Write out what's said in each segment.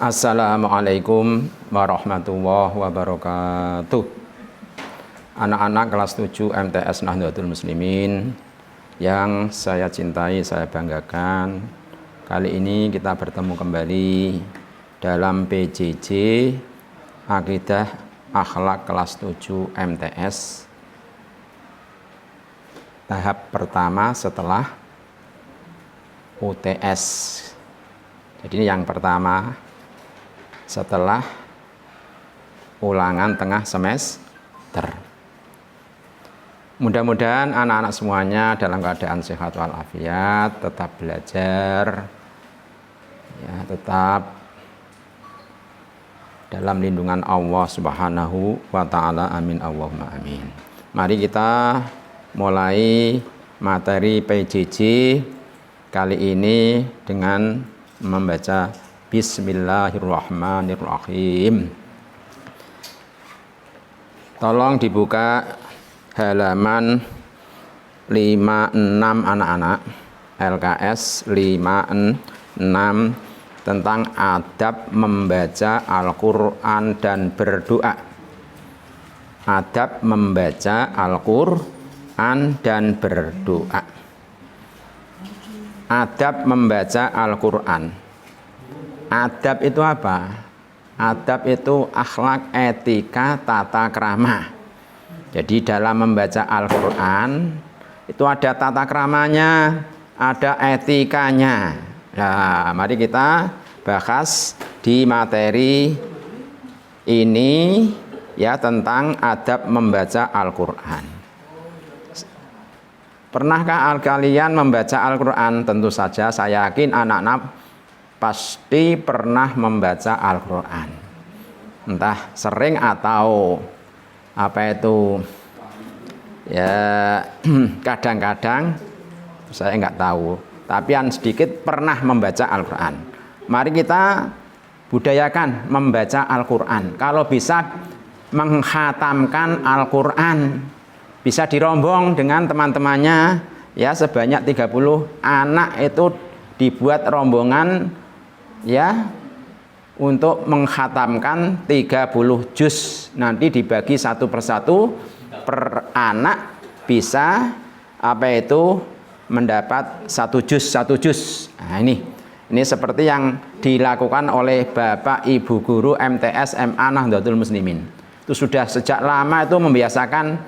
Assalamualaikum warahmatullahi wabarakatuh. Anak-anak kelas 7 MTS Nahdlatul Muslimin yang saya cintai, saya banggakan. Kali ini kita bertemu kembali dalam PJJ Akidah Akhlak kelas 7 MTS. Tahap pertama setelah UTS. Jadi yang pertama setelah ulangan tengah semester. Mudah-mudahan anak-anak semuanya dalam keadaan sehat walafiat, tetap belajar, ya, tetap dalam lindungan Allah Subhanahu wa Ta'ala. Amin Allahumma amin. Mari kita mulai materi PJJ kali ini dengan membaca Bismillahirrahmanirrahim. Tolong dibuka halaman 56 anak-anak, LKS 56 tentang adab membaca Al-Quran dan berdoa. Adab membaca Al-Quran dan berdoa. Adab membaca Al-Quran. Adab itu apa? Adab itu akhlak, etika, tata krama. Jadi dalam membaca Al-Quran itu ada tata kramanya, ada etikanya. Nah, mari kita bahas di materi ini ya, tentang adab membaca Al-Quran. Pernahkah kalian membaca Al-Quran? Tentu saja saya yakin anak-anak pasti pernah membaca Al-Quran, entah sering atau apa itu ya, kadang-kadang saya nggak tahu, tapi yang sedikit pernah membaca Al-Quran. Mari kita budayakan membaca Al-Quran. Kalau bisa menghatamkan Al-Quran, bisa dirombong dengan teman-temannya ya, sebanyak 30 anak itu dibuat rombongan ya, untuk menghatamkan 30 juz. Nanti dibagi satu persatu, per anak bisa apa itu mendapat satu juz. Nah, ini seperti yang dilakukan oleh Bapak Ibu guru MTS MA Nahdlatul Muslimin. Itu sudah sejak lama itu membiasakan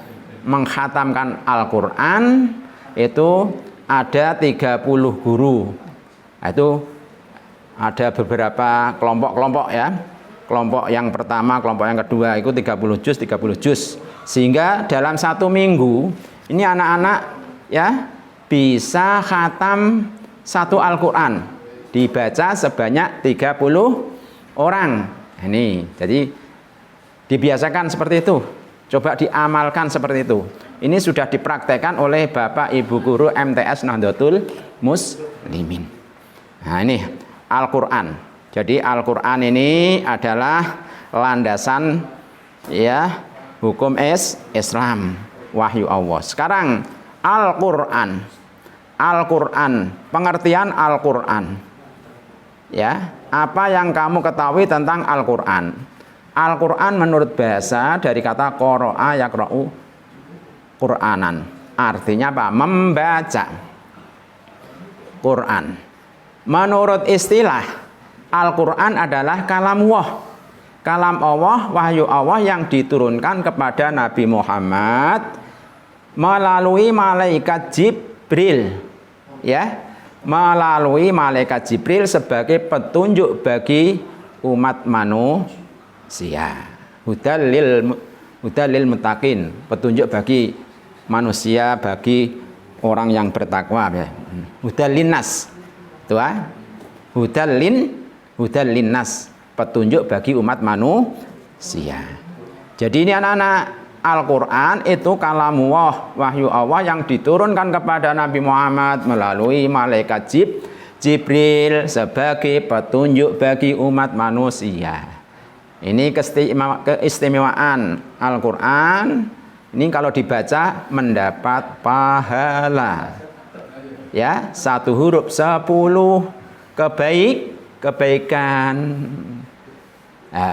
menghatamkan Al-Quran. Itu ada 30 guru. Itu ada beberapa kelompok-kelompok ya. Kelompok yang pertama, kelompok yang kedua itu 30 juz. Sehingga dalam satu minggu ini anak-anak ya bisa khatam satu Al-Quran, dibaca sebanyak 30 orang. Ini jadi dibiasakan seperti itu. Coba diamalkan seperti itu. Ini sudah dipraktekkan oleh Bapak Ibu guru MTS Nahdlatul Muslimin. Nah, ini Al-Quran. Jadi Al-Quran ini adalah landasan ya hukum Islam, wahyu Allah. Sekarang Al-Quran. Al-Quran, pengertian Al-Quran. Ya, apa yang kamu ketahui tentang Al-Quran? Al-Quran menurut bahasa dari kata qara'a yaqra'u Qur'anan. Artinya apa? Membaca Quran. Menurut istilah, Al-Quran adalah kalam Allah. Kalam Allah, wahyu Allah yang diturunkan kepada Nabi Muhammad melalui malaikat Jibril. Ya, melalui malaikat Jibril sebagai petunjuk bagi umat manusia. Hudalil muttaqin, petunjuk bagi manusia, bagi orang yang bertakwa ya. Hudalin nas. Hudalin nas, petunjuk bagi umat manusia. Jadi ini anak-anak, Al-Quran itu kalamullah, wahyu Allah yang diturunkan kepada Nabi Muhammad melalui malaikat Jibril sebagai petunjuk bagi umat manusia. Ini keistimewaan Al-Quran. Ini kalau dibaca mendapat pahala. Ya, satu huruf 10 kebaikan.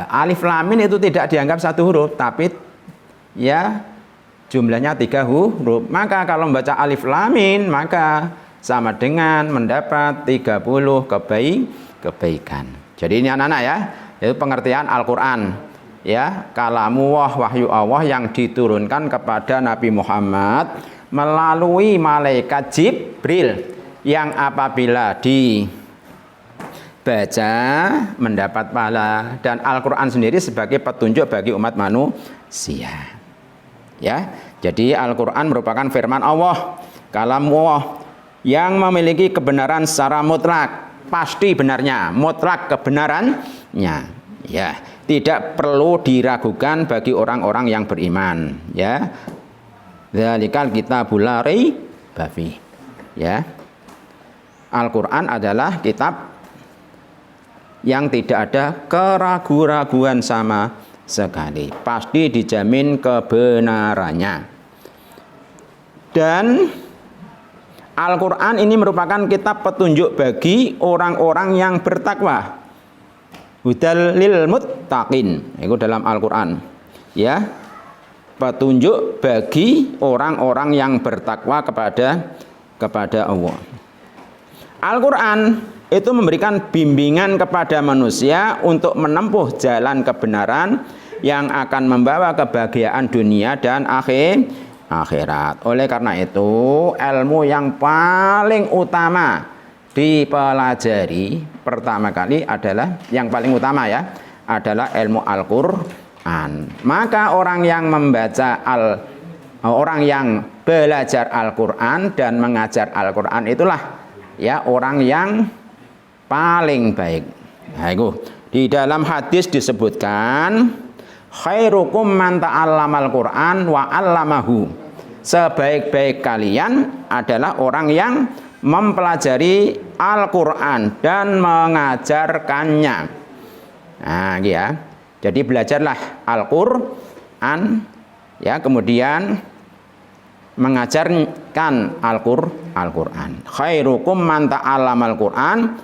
Alif lam mim itu tidak dianggap satu huruf, tapi ya jumlahnya 3 huruf. Maka kalau membaca alif lam mim maka sama dengan mendapat 30 kebaikan. Jadi ini anak-anak ya, itu pengertian Al-Qur'an. Ya, kalamullah, wahyu Allah yang diturunkan kepada Nabi Muhammad melalui malaikat Jibril yang apabila dibaca mendapat pahala, dan Al-Qur'an sendiri sebagai petunjuk bagi umat manusia. Ya, jadi Al-Qur'an merupakan firman Allah, kalamullah yang memiliki kebenaran secara mutlak, pasti benarnya, mutlak kebenarannya. Ya, tidak perlu diragukan bagi orang-orang yang beriman. Ya, dzalikal kitabul la raiba fihi. Ya, Al-Qur'an adalah kitab yang tidak ada keraguan-raguan sama sekali, pasti dijamin kebenarannya. Dan Al-Qur'an ini merupakan kitab petunjuk bagi orang-orang yang bertakwa. Hudal lil muttaqin, itu dalam Al-Qur'an. Ya, petunjuk bagi orang-orang yang bertakwa kepada Allah. Al-Qur'an itu memberikan bimbingan kepada manusia untuk menempuh jalan kebenaran yang akan membawa kebahagiaan dunia dan akhirat. Oleh karena itu, ilmu yang paling utama dipelajari pertama kali adalah, yang paling utama ya, adalah ilmu Al-Qur'an. Maka orang yang belajar Al-Qur'an dan mengajar Al-Qur'an itulah ya orang yang paling baik. Nah, itu di dalam hadis disebutkan khairukum man ta'allamal Qur'an wa 'allamahu. Sebaik-baik kalian adalah orang yang mempelajari Al-Qur'an dan mengajarkannya. Nah, ya. Jadi belajarlah Al-Qur'an ya, kemudian mengajarkan Al-Qur'an. Khairukum man ta'allamal Qur'an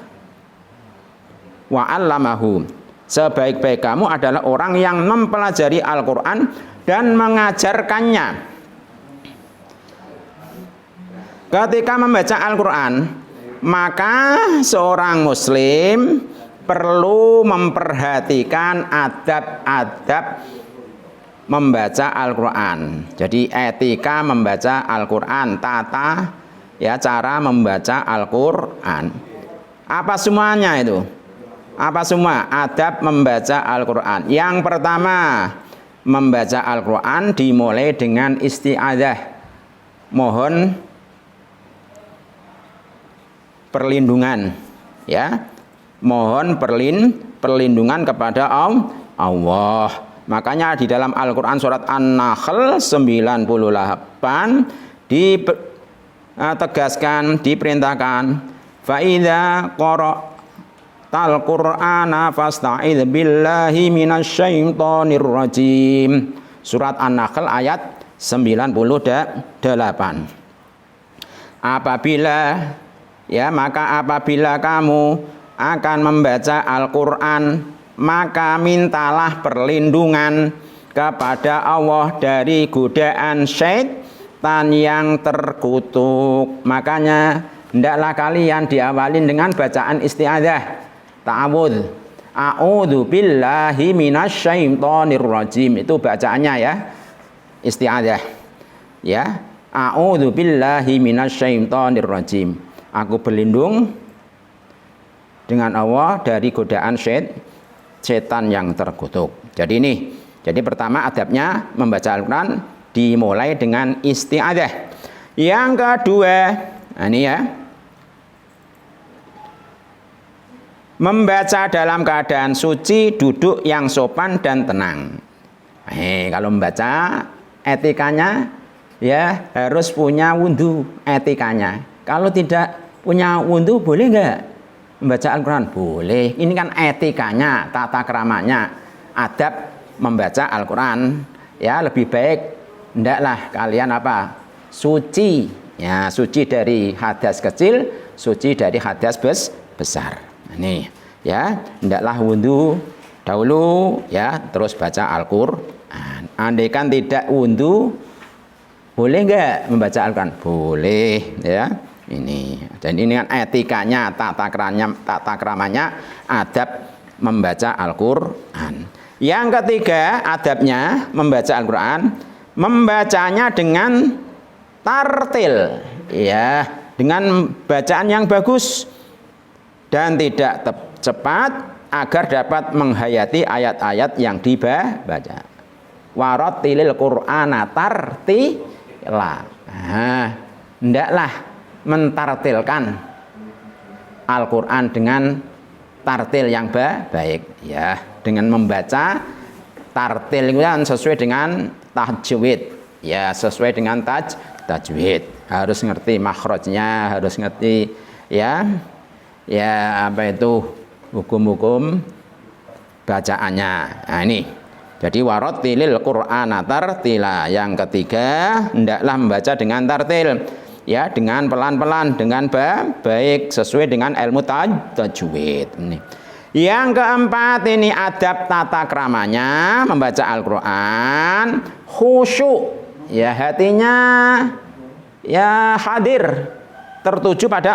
wa 'allamahu. Sebaik-baik kamu adalah orang yang mempelajari Al-Qur'an dan mengajarkannya. Ketika membaca Al-Qur'an, maka seorang muslim perlu memperhatikan adab-adab membaca Al-Qur'an. Jadi etika membaca Al-Qur'an, tata ya cara membaca Al-Qur'an. Apa semuanya itu? Apa semua adab membaca Al-Qur'an? Yang pertama, membaca Al-Qur'an dimulai dengan isti'adzah. Mohon perlindungan ya. Mohon perlindungan kepada Allah. Makanya di dalam Al-Qur'an surat An-Nahl 98 ditegaskan, diperintahkan fa idza qara'tal Qur'ana fasta'idz billahi minasyaitonir rajim. Surat An-Nahl ayat 98. Apabila kamu akan membaca Al-Qur'an, maka mintalah perlindungan kepada Allah dari godaan syaitan yang terkutuk. Makanya hendaklah kalian diawali dengan bacaan isti'adzah, ta'awudz. A'udzu billahi minasyaitonir rajim. Itu bacaannya ya. Isti'adzah. Ya. A'udzu billahi minasyaitonir rajim. Aku berlindung dengan Allah dari godaan setan yang terkutuk. Jadi pertama adabnya membaca Al-Qur'an dimulai dengan isti'adzah. Yang kedua, ini ya, membaca dalam keadaan suci, duduk yang sopan dan tenang. Kalau membaca etikanya ya harus punya wudhu etikanya. Kalau tidak punya wudhu boleh nggak membaca Al-Qur'an? Boleh. Ini kan etikanya, tata keramanya, adab membaca Al-Qur'an. Ya lebih baik hendaklah kalian suci. Ya, suci dari hadas kecil, suci dari hadas besar. Ini ya, hendaklah wudhu dahulu ya, terus baca Al-Qur'an. Andaikan tidak wudhu, boleh nggak membaca Al-Qur'an? Boleh ya. Ini, dan ini kan etikanya, tata keramanya, adab membaca Al-Qur'an. Yang ketiga, adabnya membaca Al-Qur'an, membacanya dengan tartil, ya, dengan bacaan yang bagus dan tidak cepat agar dapat menghayati ayat-ayat yang dibaca. Warattilil Qur'ana tartila. Hendaklah mentartilkan Al-Qur'an dengan tartil yang baik, ya, dengan membaca tartil itu kan sesuai dengan tajwid, ya, sesuai dengan tajwid. Harus ngerti makhrajnya, harus ngerti ya apa itu hukum-hukum bacaannya. Nah, ini. Jadi warattilil Qur'ana tartila. Yang ketiga, hendaklah membaca dengan tartil, ya, dengan pelan-pelan, dengan baik, sesuai dengan ilmu tajwid. Ini. Yang keempat, ini adab tata keramanya membaca Al-Qur'an khusyuk, ya, hatinya ya hadir, tertuju pada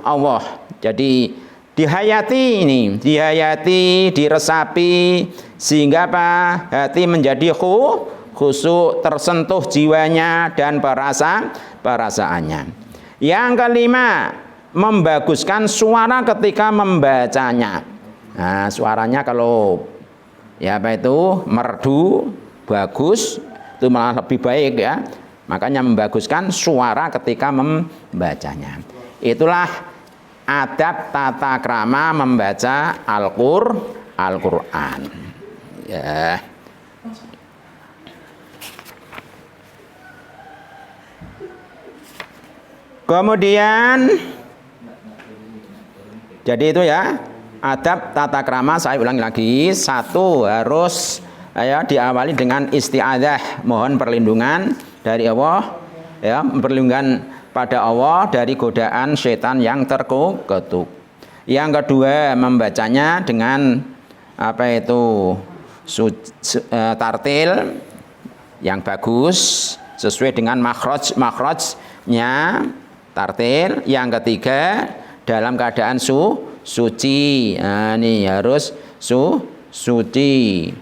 Allah. Jadi dihayati ini, dihayati, diresapi, sehingga apa? Hati menjadi khusyuk, tersentuh jiwanya dan perasaannya. Yang kelima, membaguskan suara ketika membacanya. Nah, suaranya kalau ya apa itu merdu, bagus, itu malah lebih baik, ya. Makanya membaguskan suara ketika membacanya. Itulah adab tata krama membaca Al-Qur'an. Ya. Kemudian jadi itu ya, adab tata krama, saya ulangi lagi. Satu, harus ya diawali dengan isti'adzah, mohon perlindungan dari Allah, ya, perlindungan pada Allah dari godaan setan yang terkutuk. Yang kedua, membacanya dengan apa itu tartil yang bagus sesuai dengan makhrajnya, tartil. Yang ketiga, dalam keadaan suci. Nah, ini harus suci,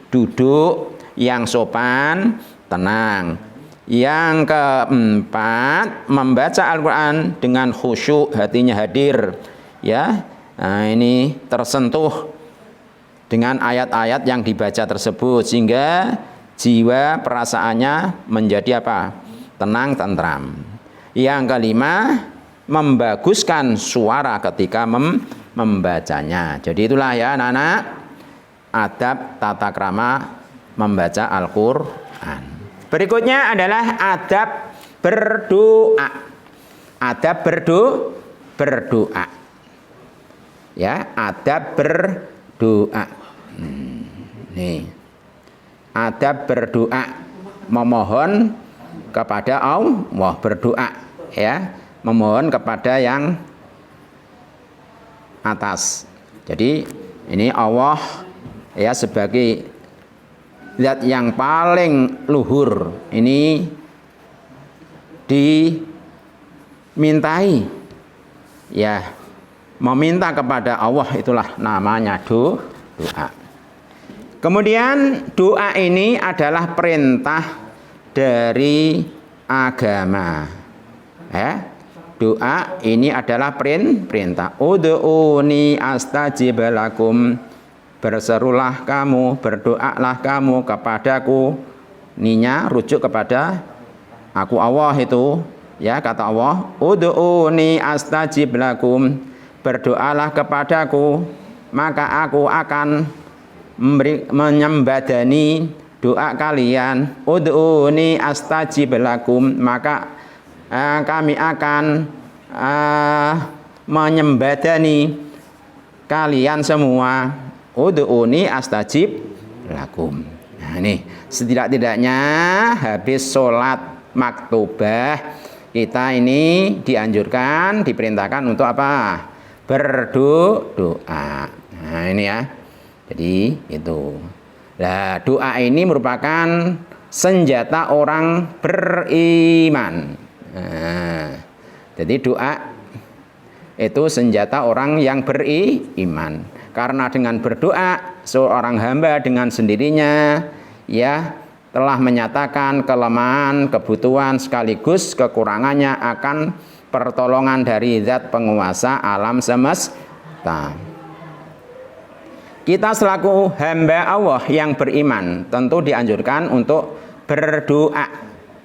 duduk yang sopan, tenang. Yang keempat, membaca Al-Qur'an dengan khusyuk, hatinya hadir, ya. Nah, ini tersentuh dengan ayat-ayat yang dibaca tersebut, sehingga jiwa perasaannya menjadi apa? Tenang, tentram. Yang kelima, membaguskan suara ketika membacanya. Jadi itulah ya anak-anak, adab tata krama membaca Al-Qur'an. Berikutnya adalah adab berdoa. Adab berdoa. Ya, adab berdoa. Nih. Adab berdoa, memohon kepada Allah, berdoa, ya, memohon kepada yang atas. Jadi ini Allah ya sebagai zat yang paling luhur, ini dimintai, ya, meminta kepada Allah, itulah namanya doa. Kemudian doa ini adalah perintah dari agama, ya. Doa ini adalah perintah. Ud'uni astajib lakum. Berserulah kamu, berdoalah kamu kepadaku. Ninya rujuk kepada aku Allah itu, ya, kata Allah, ud'uni astajib lakum. Berdoalah kepadaku, maka aku akan menyembadani doa kalian. Ud'uni astajib lakum, maka kami akan menyembadani kalian semua. Ud'uni astajib lakum. Nah, ini setidak-tidaknya habis sholat maktubah, kita ini dianjurkan, diperintahkan untuk apa? Berdoa. Nah, ini ya. Jadi itu. Nah, doa ini merupakan senjata orang beriman. Nah, jadi doa itu senjata orang yang beriman. Karena dengan berdoa seorang hamba dengan sendirinya ya telah menyatakan kelemahan, kebutuhan sekaligus kekurangannya akan pertolongan dari zat penguasa alam semesta. Kita selaku hamba Allah yang beriman tentu dianjurkan untuk berdoa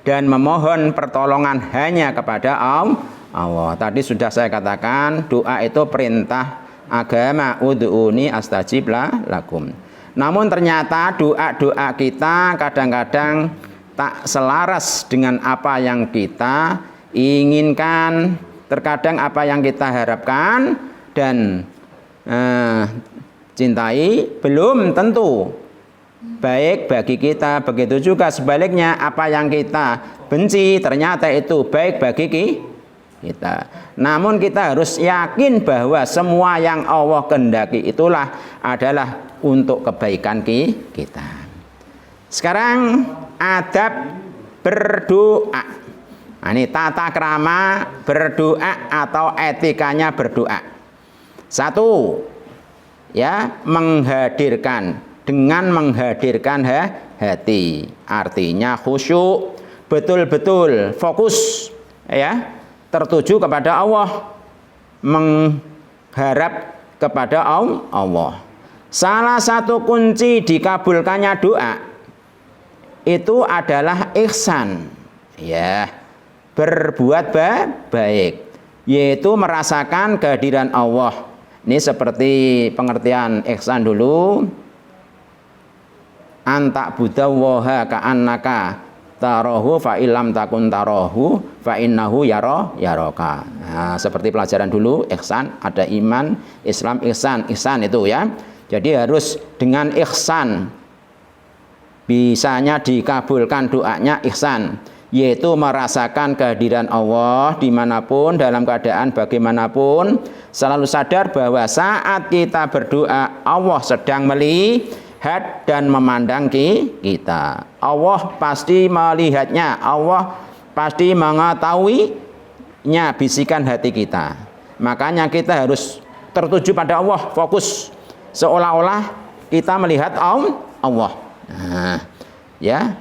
dan memohon pertolongan hanya kepada Allah. Tadi sudah saya katakan doa itu perintah agama, ud'uni astajib lakum. Namun ternyata doa-doa kita kadang-kadang tak selaras dengan apa yang kita inginkan, terkadang apa yang kita harapkan dan cintai belum tentu baik bagi kita. Begitu juga sebaliknya, apa yang kita benci ternyata itu baik bagi kita. Namun kita harus yakin bahwa semua yang Allah kehendaki itulah adalah untuk kebaikan kita. Sekarang adab berdoa. Nah, ini tata krama berdoa atau etikanya berdoa. Satu, ya, dengan menghadirkan hati, artinya khusyuk, betul-betul fokus ya, tertuju kepada Allah, mengharap kepada Allah. Salah satu kunci dikabulkannya doa itu adalah ihsan, ya, berbuat baik, yaitu merasakan kehadiran Allah. Ini seperti pengertian ihsan dulu. Anta budawaha ka'annaka tarahu fa illam takun tarahu fa innahu yaraka. Nah, seperti pelajaran dulu ihsan, ada iman, Islam, ihsan itu ya. Jadi harus dengan ihsan bisanya dikabulkan doanya ihsan, yaitu merasakan kehadiran Allah dimanapun, dalam keadaan bagaimanapun, selalu sadar bahwa saat kita berdoa Allah sedang melihat dan memandang kita. Allah pasti melihatnya, Allah pasti mengetahuinya bisikan hati kita. Makanya kita harus tertuju pada Allah, fokus, seolah-olah kita melihat Allah. Nah, ya,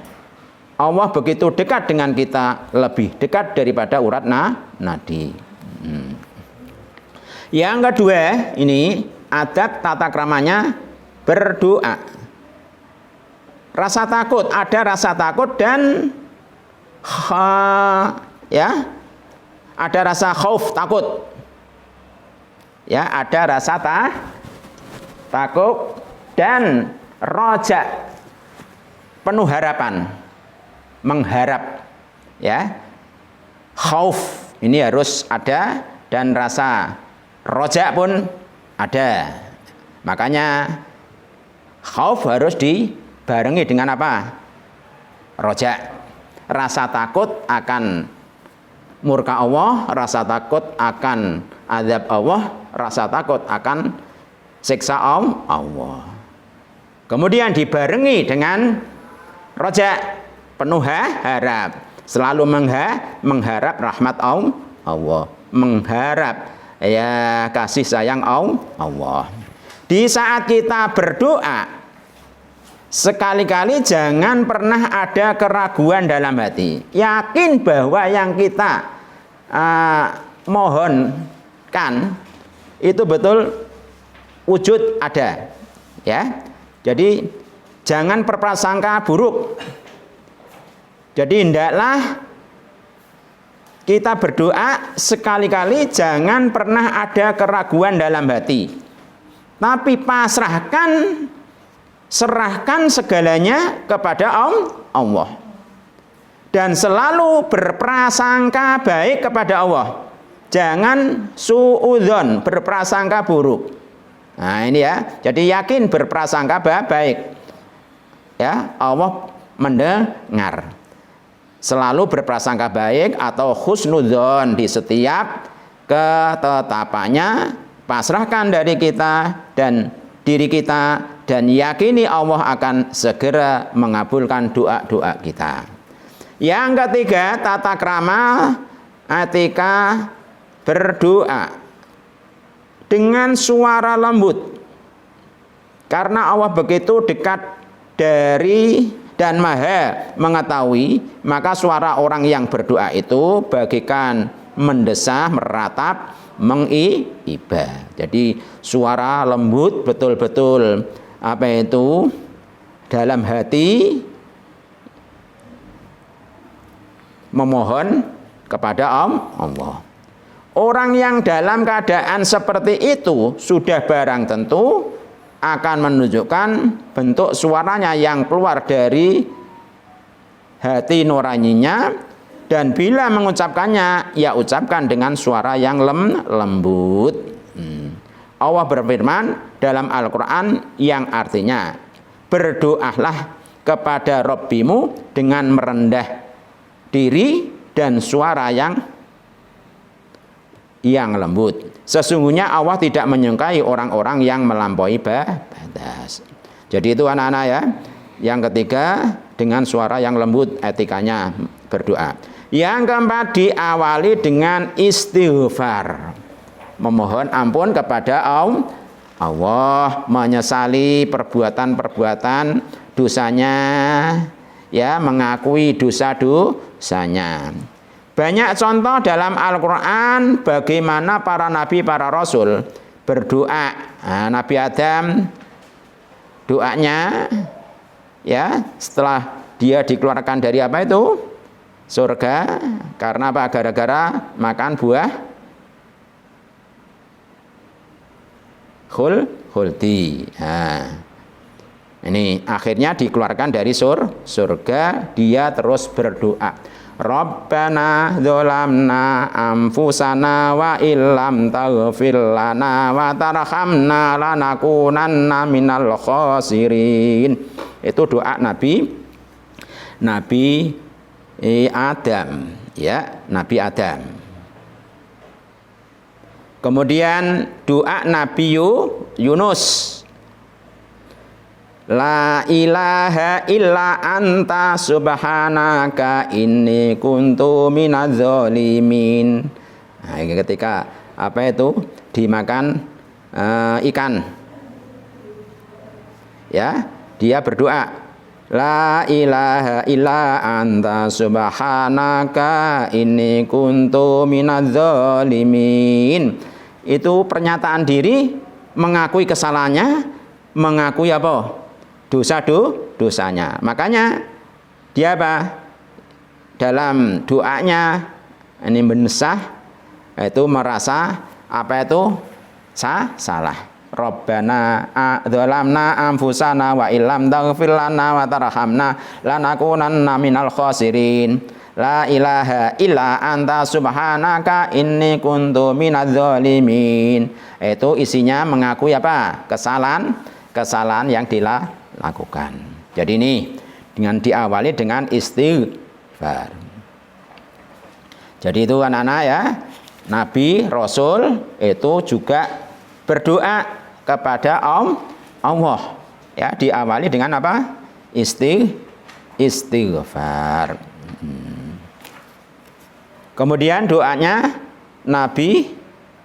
Allah begitu dekat dengan kita, lebih dekat daripada urat nadi. Yang kedua, ini adab tata kramanya berdoa. Rasa takut, ada rasa takut dan ya, ada rasa khauf, takut. Ya, ada rasa takut dan roja, penuh harapan, mengharap, ya. Khauf ini harus ada dan rasa roja pun ada. Makanya khauf harus dibarengi dengan apa? Roja. Rasa takut akan murka Allah, rasa takut akan azab Allah, rasa takut akan siksa Allah. Kemudian dibarengi dengan roja, penuh harap, selalu mengharap rahmat Allah, mengharap ya kasih sayang Allah. Di saat kita berdoa, sekali-kali jangan pernah ada keraguan dalam hati. Yakin bahwa yang kita mohonkan itu betul wujud ada, ya. Jadi jangan berprasangka buruk. Jadi hendaklah kita berdoa sekali-kali jangan pernah ada keraguan dalam hati. Tapi serahkan segalanya kepada Allah. Dan selalu berprasangka baik kepada Allah. Jangan suudzon, berprasangka buruk. Nah, ini ya. Jadi yakin berprasangka baik. Ya, Allah mendengar. Selalu berprasangka baik atau husnudzon di setiap ketetapannya, pasrahkan dari kita dan diri kita dan yakini Allah akan segera mengabulkan doa-doa kita. Yang ketiga, tata krama etika berdoa dengan suara lembut. Karena Allah begitu dekat dari dan maha mengetahui, maka suara orang yang berdoa itu bagikan mendesah, meratap, mengibah. Jadi suara lembut betul-betul dalam hati memohon kepada Allah. Orang yang dalam keadaan seperti itu sudah barang tentu akan menunjukkan bentuk suaranya yang keluar dari hati nuraninya, dan bila mengucapkannya ya ucapkan dengan suara yang lembut. Allah berfirman dalam Al-Quran yang artinya, berdoalah kepada Rabbimu dengan merendah diri dan suara yang lembut. Sesungguhnya Allah tidak menyukai orang-orang yang melampaui batas. Jadi itu anak-anak ya. Yang ketiga, dengan suara yang lembut etikanya berdoa. Yang keempat, diawali dengan istighfar, memohon ampun kepada Allah, menyesali perbuatan-perbuatan dosanya, ya, mengakui dosa-dosanya. Banyak contoh dalam Al-Quran bagaimana para nabi, para rasul berdoa. Nabi Adam doanya, ya, setelah dia dikeluarkan dari apa itu? Surga. Karena apa? Gara-gara makan buah khuldi. Ini akhirnya dikeluarkan dari surga. Dia terus berdoa, Rabbana dzolamna anfusana wa illam taghfir lana wa tarhamna lanakunanna minal khasirin. Itu doa Nabi Adam, ya, Nabi Adam. Kemudian doa Nabi Yunus, la ilaha illa anta subhanaka inni kuntu minadz zalimin. Nah, ketika apa itu dimakan ikan, ya, dia berdoa, la ilaha illa anta subhanaka inni kuntu minadz zalimin. Itu pernyataan diri, mengakui kesalahannya, mengakui apa? Dosanya. Makanya dia apa? Dalam doanya ini mendesah, itu merasa apa itu? Salah. Rabbana dzolamna anfusana wa illam taghfir lana wa tarhamna lanakunanna minal khasirin. La ilaha illa anta subhanaka inni kuntu minadz zalimin. Itu isinya mengakui apa? Kesalahan yang dilakukan. Jadi ini dengan diawali dengan istighfar. Jadi itu anak-anak ya, Nabi, Rasul itu juga berdoa kepada Allah, ya, diawali dengan apa? Istighfar. Kemudian doanya Nabi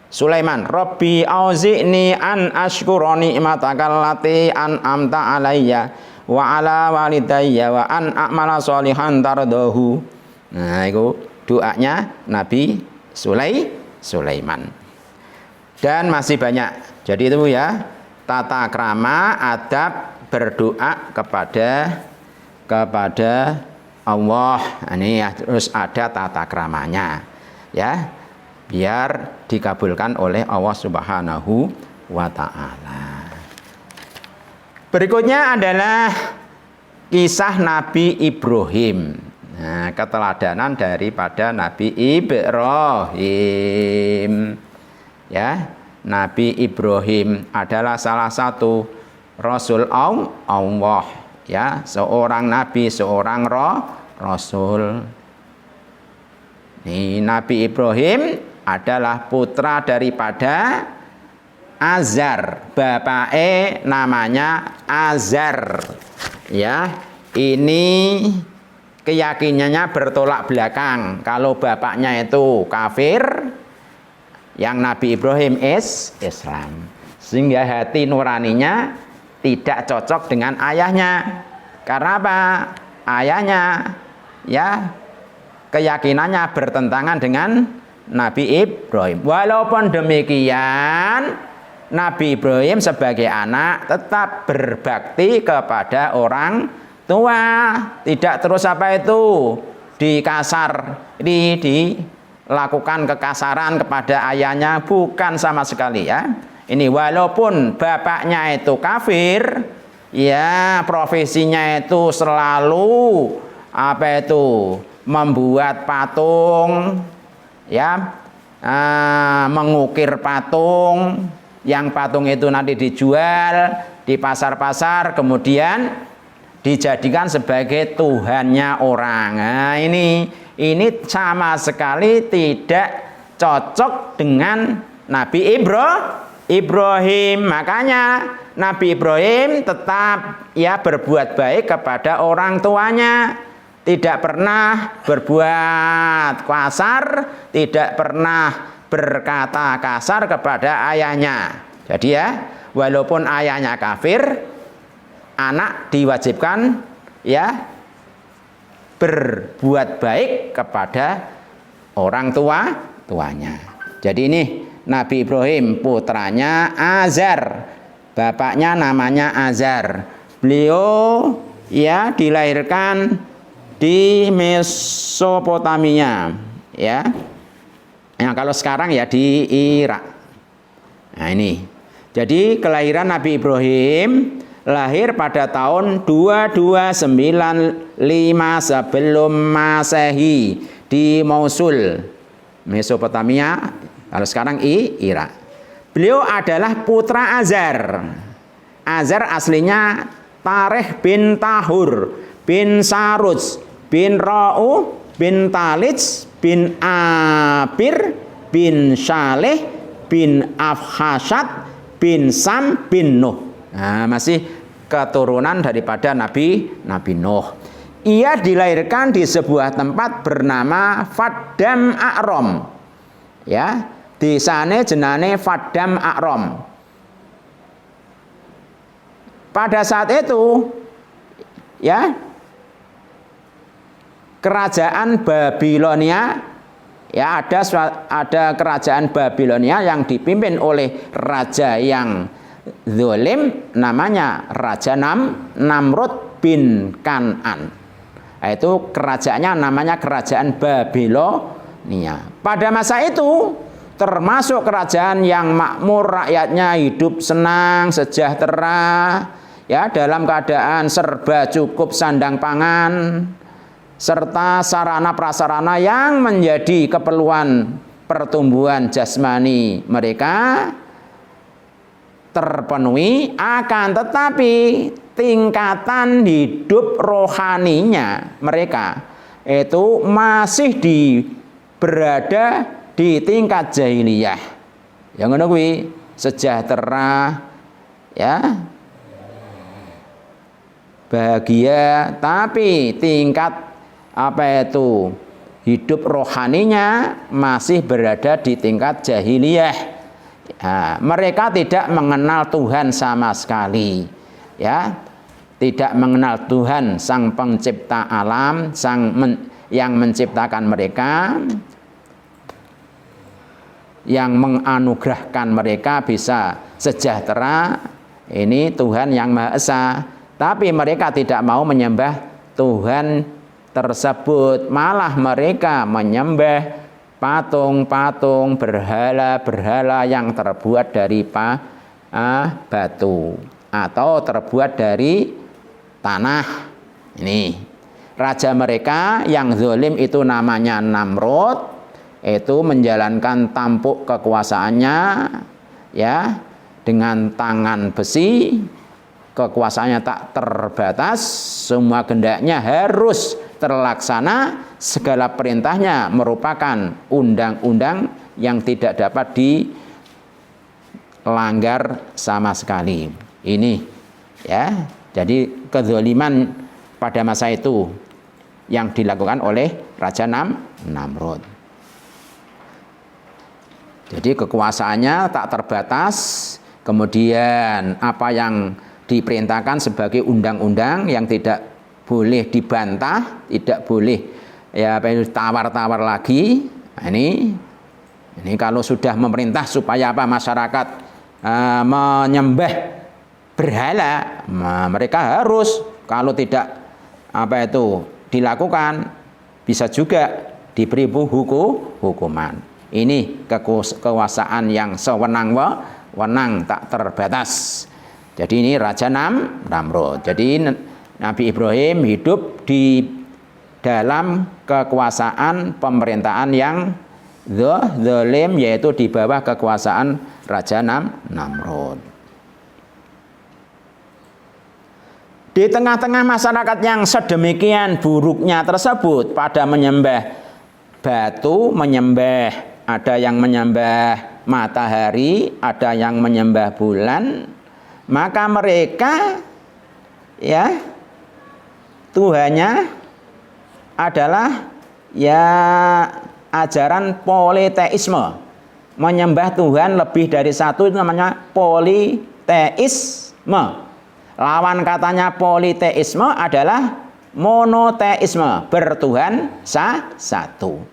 Sulaiman, Rabbi auzi'ni an ashkura ni'matakal lati an'amta alayya wa ala walidayya wa an a'mala sholihan tardahu. Nah, itu doanya Nabi Sulaiman. Dan masih banyak. Jadi itu ya, tata krama adab berdoa kepada Allah. Ini ya, terus ada tata kramanya, ya, biar dikabulkan oleh Allah Subhanahu wa ta'ala. Berikutnya adalah kisah Nabi Ibrahim. Nah, keteladanan daripada Nabi Ibrahim. Ya, Nabi Ibrahim adalah salah satu Rasul Allah, ya, seorang Nabi, seorang Rasul. Ini Nabi Ibrahim adalah putra daripada Azar, bapake namanya Azar. Ya, ini keyakinannya bertolak belakang. Kalau bapaknya itu kafir, yang Nabi Ibrahim Islam. Sehingga hati nuraninya tidak cocok dengan ayahnya. Karena apa? Ayahnya ya keyakinannya bertentangan dengan Nabi Ibrahim. Walaupun demikian, Nabi Ibrahim sebagai anak tetap berbakti kepada orang tua, tidak terus apa itu dilakukan kekasaran kepada ayahnya, bukan sama sekali ya. Ini walaupun bapaknya itu kafir, ya profesinya itu selalu apa itu membuat patung, ya mengukir patung. Yang patung itu nanti dijual di pasar-pasar, kemudian dijadikan sebagai tuhannya orang. Nah, ini sama sekali tidak cocok dengan Nabi Ibrahim. Makanya Nabi Ibrahim tetap ya berbuat baik kepada orang tuanya, tidak pernah berbuat kasar, tidak pernah berkata kasar kepada ayahnya. Jadi ya, walaupun ayahnya kafir, anak diwajibkan ya berbuat baik kepada orang tuanya. Jadi ini Nabi Ibrahim putranya Azar, bapaknya namanya Azar. Beliau ya dilahirkan di Mesopotamia, ya. Nah, kalau sekarang ya di Irak. Nah, ini. Jadi kelahiran Nabi Ibrahim lahir pada tahun 2295 sebelum Masehi di Mosul, Mesopotamia. Kalau sekarang Irak. Beliau adalah putra Azar. Azar aslinya Tareh bin Tahur bin Saruj bin Ra'u bin Talij bin Abir bin Saleh bin Afhasad bin Sam bin Nuh. Nah, masih keturunan daripada Nabi Nuh. Ia dilahirkan di sebuah tempat bernama Faddam A'rom. Ya, desane jenane Faddam A'rom. Pada saat itu ya kerajaan Babilonia, ya ada kerajaan Babilonia yang dipimpin oleh raja yang zalim, namanya Raja Namrud bin Kan'an. Itu kerajaannya namanya kerajaan Babilonia. Pada masa itu termasuk kerajaan yang makmur, rakyatnya hidup senang, sejahtera, ya dalam keadaan serba cukup sandang pangan, serta sarana prasarana yang menjadi keperluan pertumbuhan jasmani mereka terpenuhi. Akan tetapi tingkatan hidup rohaninya mereka itu masih berada di tingkat jahiliyah. Yang ngono kuwi sejahtera, ya bahagia, tapi tingkat hidup rohaninya masih berada di tingkat jahiliyah. Ya, mereka tidak mengenal Tuhan sama sekali, ya tidak mengenal Tuhan sang pencipta alam, yang menciptakan mereka, yang menganugerahkan mereka bisa sejahtera. Ini Tuhan yang Maha Esa, tapi mereka tidak mau menyembah Tuhan tersebut, malah mereka menyembah patung-patung, berhala-berhala yang terbuat dari batu atau terbuat dari tanah. Ini raja mereka yang zalim itu namanya Namrud, itu menjalankan tampuk kekuasaannya ya dengan tangan besi. Kekuasaannya tak terbatas, semua kehendaknya harus terlaksana, segala perintahnya merupakan undang-undang yang tidak dapat langgar sama sekali. Ini ya, jadi kezaliman pada masa itu yang dilakukan oleh Raja Namrud. Jadi kekuasaannya tak terbatas, kemudian apa yang diperintahkan sebagai undang-undang yang tidak boleh dibantah, tidak boleh ya tawar-tawar lagi. Nah, ini kalau sudah memerintah supaya apa masyarakat menyembah berhala, mereka harus, kalau tidak apa itu dilakukan bisa juga diberi hukuman. Ini kekuasaan yang sewenang-wenang tak terbatas. Jadi ini Raja Namrud. Jadi Nabi Ibrahim hidup di dalam kekuasaan pemerintahan yang zalim, yaitu di bawah kekuasaan Raja Namrud. Di tengah-tengah masyarakat yang sedemikian buruknya tersebut, pada menyembah batu, ada yang menyembah matahari, ada yang menyembah bulan, maka mereka ya Tuhannya adalah ya ajaran politeisme, menyembah Tuhan lebih dari satu, itu namanya politeisme. Lawan katanya politeisme adalah monoteisme, bertuhan satu.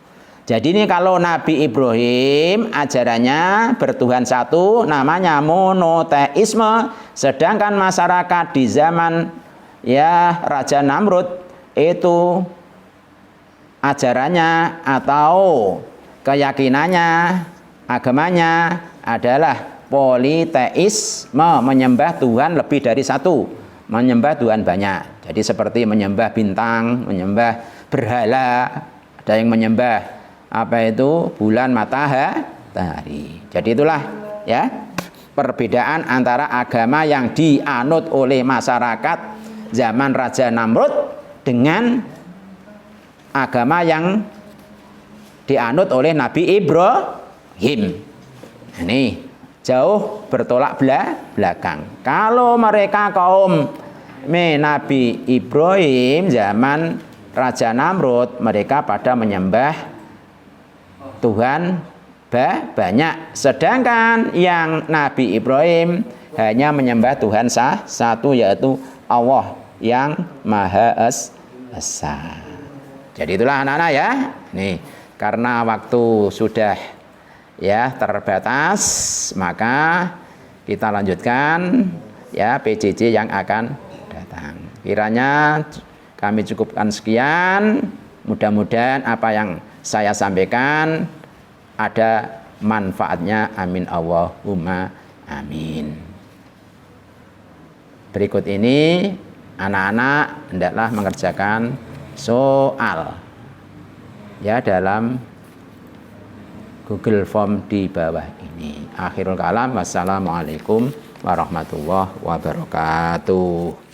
Jadi ini kalau Nabi Ibrahim ajarannya bertuhan satu, namanya monoteisme. Sedangkan masyarakat di zaman ya Raja Namrud itu ajarannya atau keyakinannya, agamanya adalah politeisme, menyembah Tuhan lebih dari satu, menyembah Tuhan banyak. Jadi seperti menyembah bintang, menyembah berhala, ada yang menyembah apa itu bulan, matahari. Jadi itulah ya perbedaan antara agama yang dianut oleh masyarakat zaman Raja Namrud dengan agama yang dianut oleh Nabi Ibrahim. Ini jauh bertolak belakang. Kalau mereka kaum Nabi Ibrahim zaman Raja Namrud, mereka pada menyembah Tuhan banyak. Sedangkan yang Nabi Ibrahim hanya menyembah Tuhan satu, yaitu Allah yang Maha Esa. Jadi itulah anak-anak ya. Nih, karena waktu sudah ya terbatas, maka kita lanjutkan ya PJJ yang akan datang. Kiranya kami cukupkan sekian. Mudah-mudahan apa yang saya sampaikan ada manfaatnya. Amin Allahumma amin. Berikut ini anak-anak hendaklah mengerjakan soal ya dalam Google Form di bawah ini. Akhirul kalam, wassalamualaikum warahmatullahi wabarakatuh.